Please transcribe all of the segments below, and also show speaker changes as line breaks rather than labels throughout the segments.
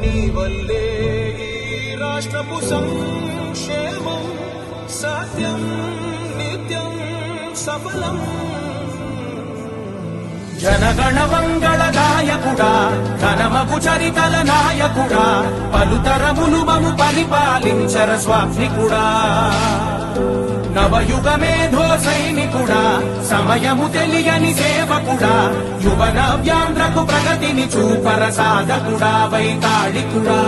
నీ వల్లే ఈ రాష్ట్రపు సంక్షేమం సత్యం నిత్యం సఫలం. జనగణ మంగళ గాయకుడా ఘనమగు చరితల నాయకుడా పలుతరములు మము పరిపాలించర స్వామికుడా. నవయుగ మేధో సైనికుడా సమయము తెలియని సేవకుడా యువన వ్యాంధ్రకు ప్రగతిని చూపర సాధకుడా వైతాళికుడా.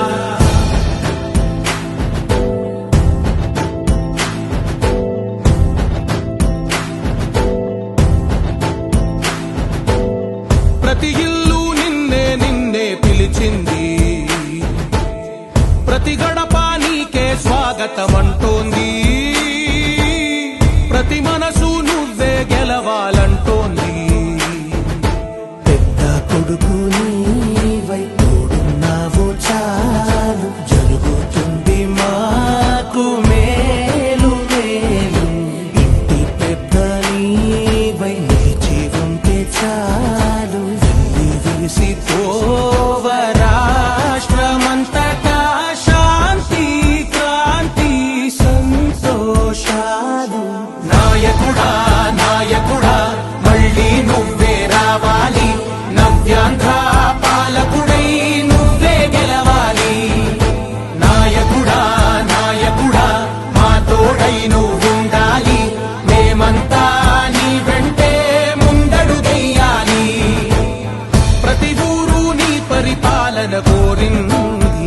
ప్రతి ఇల్లు నిన్నే నిన్నే పిలిచింది, ప్రతి గడప నీకే స్వాగతమంటోంది, ప్రతి మనసు నువ్వే గెలవాలంటోంది.
పెద్ద కొడుకు నీవై తోడున్నావు చాలు, జరుగుతుంది మాకు మేలు మేలు. ఇంటి పెద్ద నీవై నిలిచి ఉంటే చాలు, విసి పోవ రాష్ట్రమంతటా శాంతి క్రాంతి సంతోషాలు. నాయకుడా నాయకుడా మళ్ళీ నువ్వే రావాలి, నవ్యాంధ్ర పాలకుడై నువ్వే గెలవాలి. నాయకుడా నాయకుడా మా తోడై నువ్వు